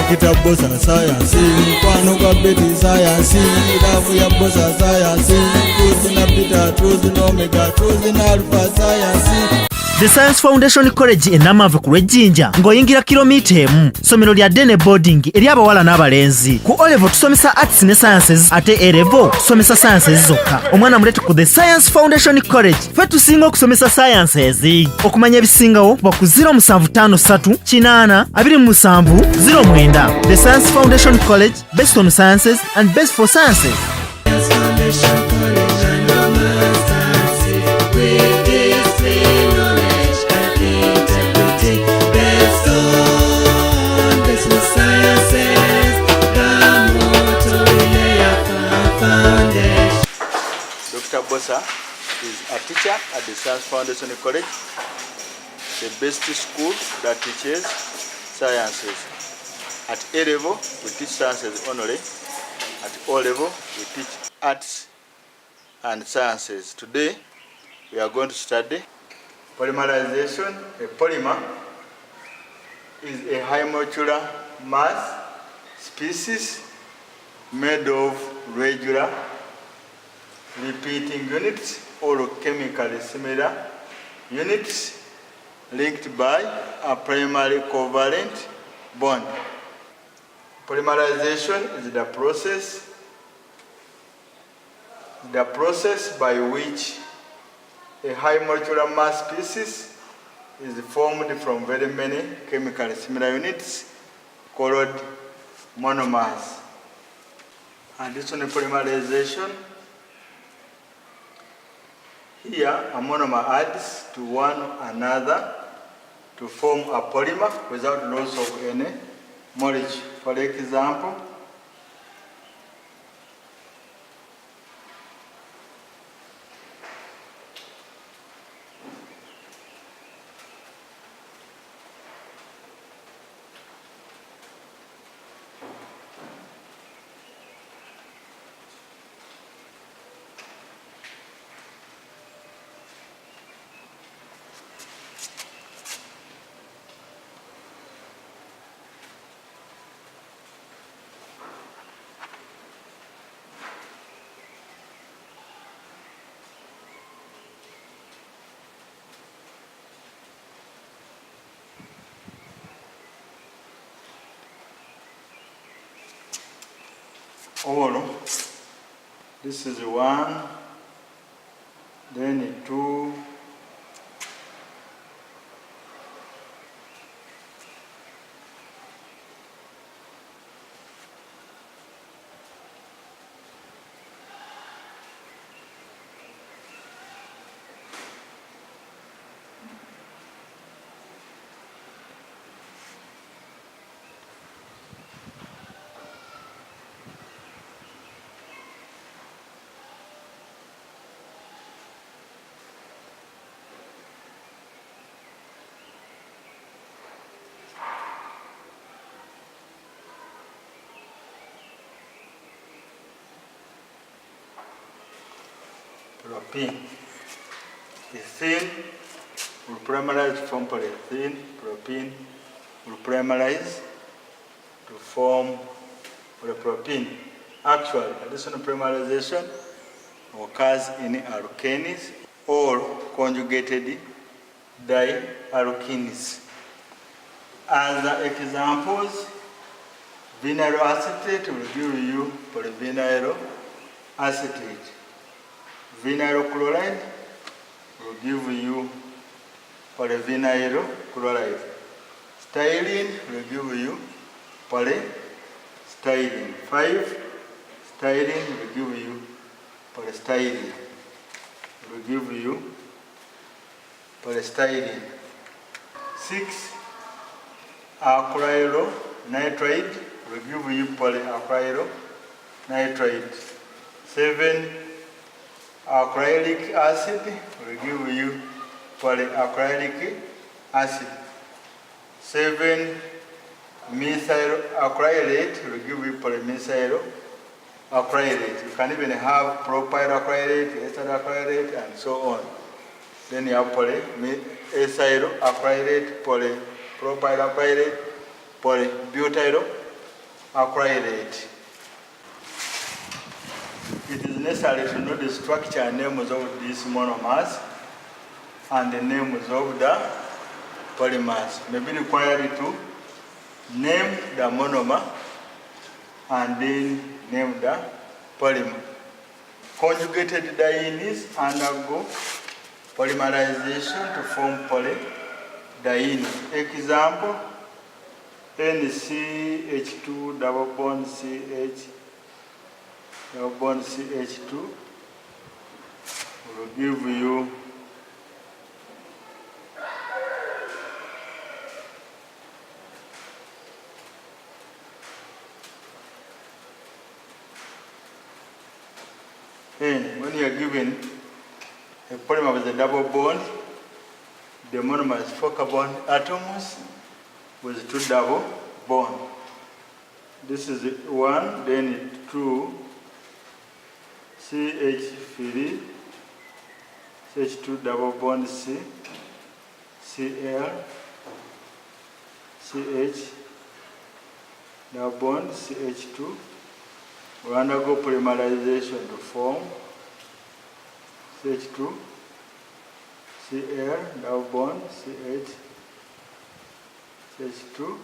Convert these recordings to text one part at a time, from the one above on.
Kita bossa science, kwano kwa beti science, dafu ya bossa science, truth na beta, truth na omega, truth na alpha science. The Science Foundation College enamave ku Lwejjinja ng'oyingira kilomita emu. Ssomero lya Dene Boarding eri abawala n'abalenzi. Ku O-level tusomesa arts ne sciences ate A-level tusomesa sciences zokka. Omwana mulete ku The Science Foundation College. Ffe tusinga okusomesa sciences. Okumanya ebisingawo kuba ku 0753 8 27 09. The Science Foundation College, based on sciences and based for sciences. Dr. Bossa is a teacher at the Science Foundation College, the best school that teaches sciences. At A-level, we teach sciences only. At O-level, we teach arts and sciences. Today, we are going to study polymerization. A polymer is a high molecular mass species made of regular repeating units or chemically similar units linked by a primary covalent bond. Polymerization is the process by which a high molecular mass species is formed from very many chemically similar units called monomers. Additional polymerization. Here, a monomer adds to one another to form a polymer without loss of any molecule. For example, or this is 1, then 2, propene. Ethene will polymerize to form polyethylene. Propene will polymerize to form polypropene. Actually, additional polymerization occurs in alkanes or conjugated dialkenes. As examples, vinyl acetate will give you polyvinyl acetate. Vinyl chloride will give you polyvinyl chloride. Styrene will give you polystyrene. 5. Styrene will give you polystyrene. Will give you polystyrene. 6. Acrylo nitride will give you polyacrylo nitride. 7. Acrylic acid will give you polyacrylic acid. 7. Methyl acrylate will give you polymethyl acrylate. You can even have propyl acrylate, ethyl acrylate, and so on. Then you have ethyl acrylate, propyl acrylate, polybutyl acrylate. It is necessary to know the structure and names of these monomers and the names of the polymers. May be required to name the monomer and then name the polymer. Conjugated dienes undergo polymerization to form polydiene. Example, NCH2 double bond CH double bond CH2 will give you N. When you are given a polymer with a double bond, the monomer is 4 carbon atoms with 2 double bond. This is 1, then 2, CH3, CH2 double bond C, Cl, CH double bond CH2. We undergo polymerization to form CH2, Cl double bond CH, CH2,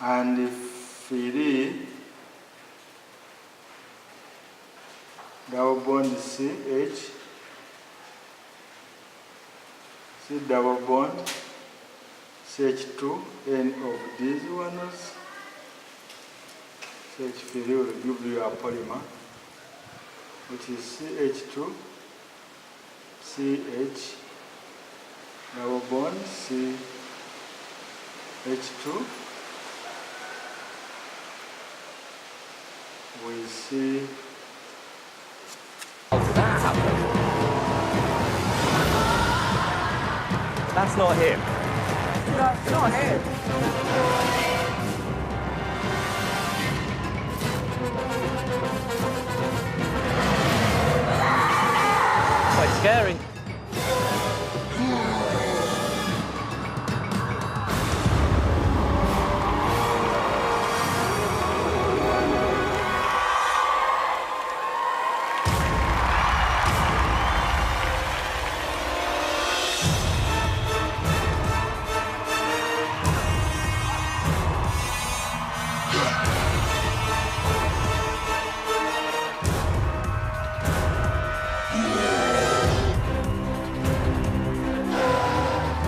and free double bond CH, C double bond CH2, N of these ones, CH3 will give you a polymer, which is CH2, CH, double bond, CH2, we see That's not him. It's not him. Quite scary.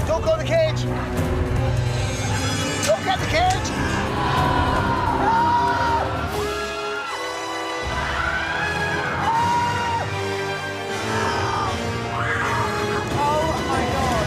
Don't go to the cage. Don't get the cage. Oh my God.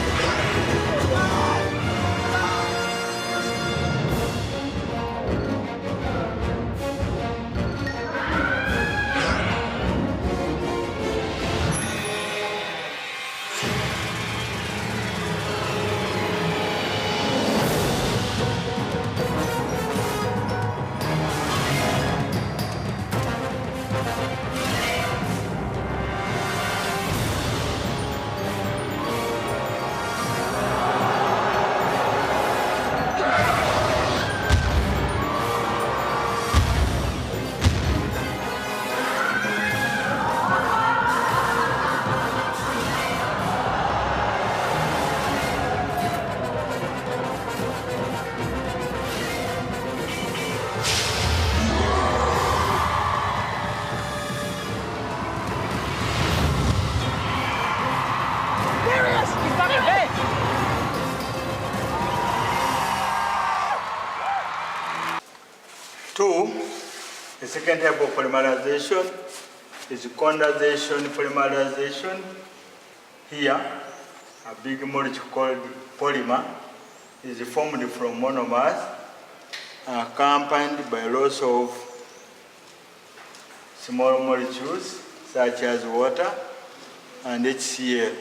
There he is. He's got a head. Two, the second type of polymerization is condensation polymerization. Here, a big molecule called polymer is formed from monomers accompanied by loss of small molecules such as water and HCl.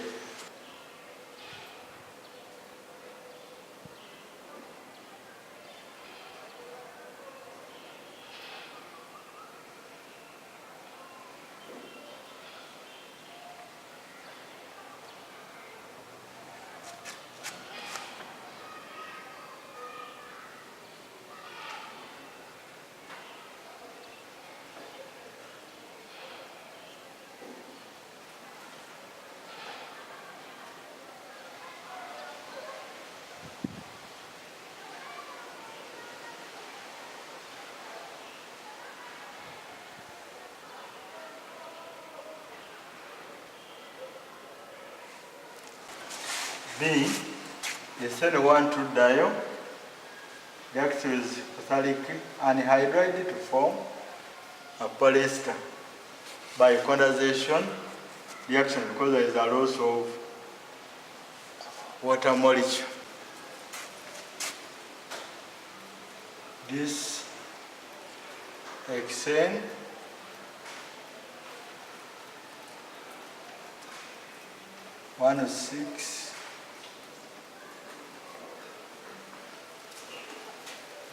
B. The SN1,2 diol reacts with phthalic anhydride to form a polyester by condensation reaction because there is a loss of water molecule. This hexane one of 6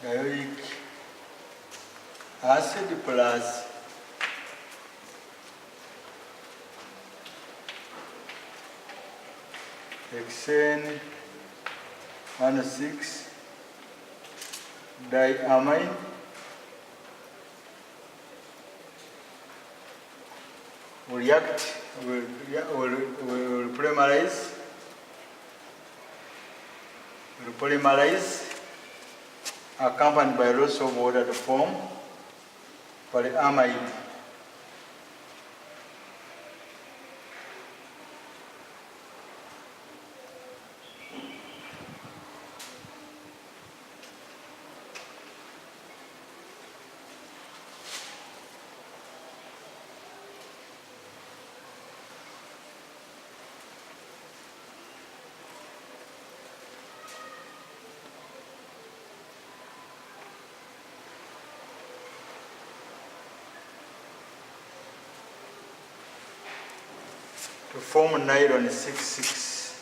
dioic acid plus hexane 1,6 diamine will polymerize accompanied by loss of water to form polyamide. To form nylon 6,6.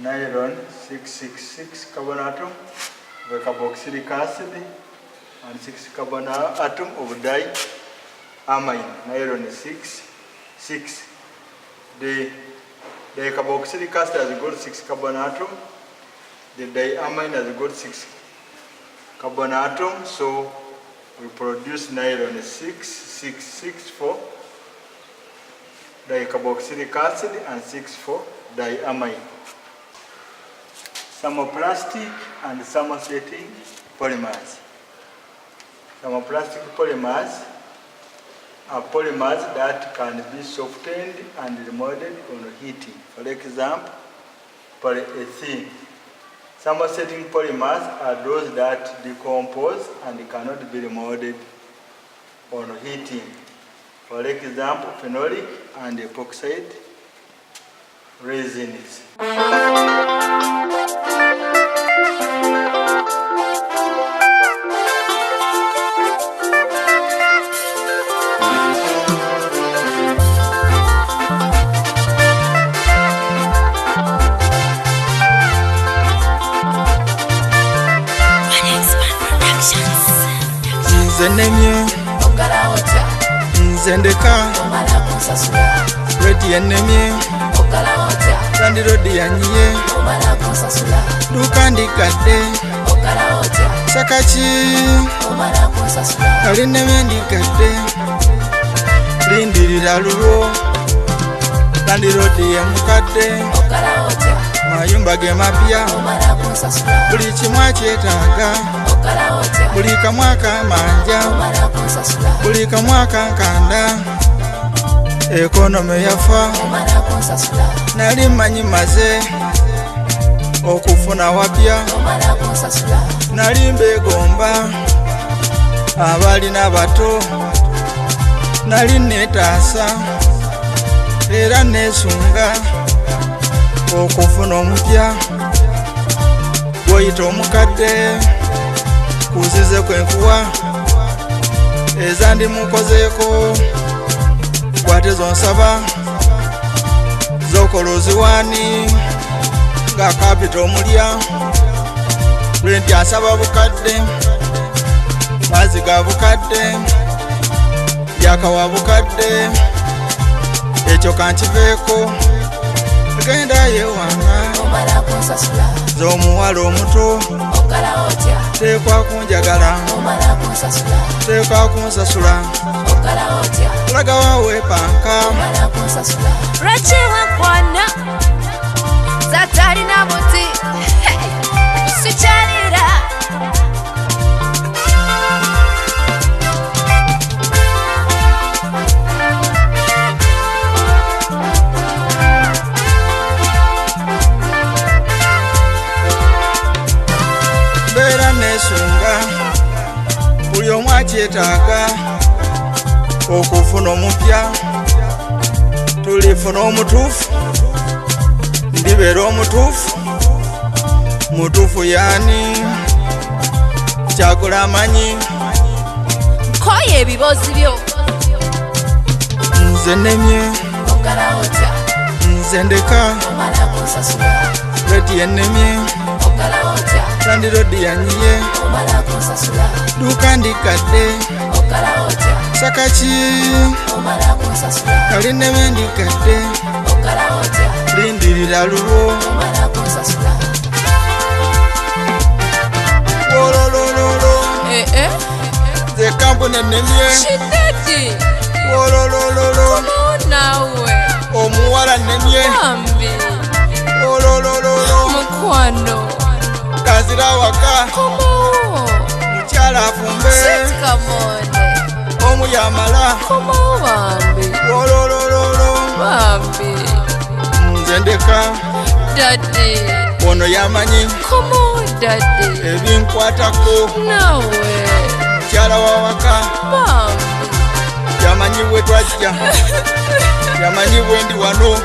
Nylon 6,6 carbon atom of carboxylic acid and 6 carbon atom of diamine. Nylon 6,6. The carboxylic acid has got 6 carbon atom. The diamine has got 6 carbon atom. So we produce nylon 6,6 for dicarboxylic acid and 6 for diamine. Thermoplastic and thermosetting polymers. Thermoplastic polymers are polymers that can be softened and remolded on heating. For example, polyethylene. Thermosetting polymers are those that decompose and cannot be remolded on heating. For example, phenolic and epoxide resins. Nzenemye nzendeka redi enemye kandi rodi yanyiye lukandikadde sakaki alinemye ndikadde lindirira lulwo kandi rodi yemukadde mayumba ge mapya buli kimu akyetaaga buli kamwaka manja buli kamwaka nkanda ekonome yafa nali manyi maze okufuna wapya nali mbegomba abali n'abato nali netaasa era nesunga okufuna omupya gwoyita omukadde kuzize kwenkuwa ezandimukozeeko kwate zonsaba zokola oziwaani nga kapita omulya lwenti asaba bukadde mazzi ga bukadde yakawa bukadde ekyo kankiveeko genda yewanga z'omuwala omuto teekwa kunjagala teekwa kunsasula laga waweepanka lwaki wakwana zatalina muti sikyalira okufuna omupya tulifuna omutuufu ndibeera omutuufu mutuufu yani kyagula amanyi koye ebibozi byo nze nemye ogala otya nze ndeka omala kunsasula leti yenemye ogala otya tandirodi yanyiye omala kunsasula duka ndikadde ogala otya sakaki omala kunsasula kali neme ndikadde ogala otya lindirira luwo omala kunsasula wololololo nze kampuni enemye kidedi wololololo nawe omuwala nemye bambi wololololo mukwano kazira waka komawo mukyala afumbe sitkamone omuyamala komawo bambi wololololo bambi nze ndeka dadi ono yamanyi komawo dadi ebinkwatako nawe mukyala wawaka bambi yamanyi bwe twajja yamanyi bwe ndi wano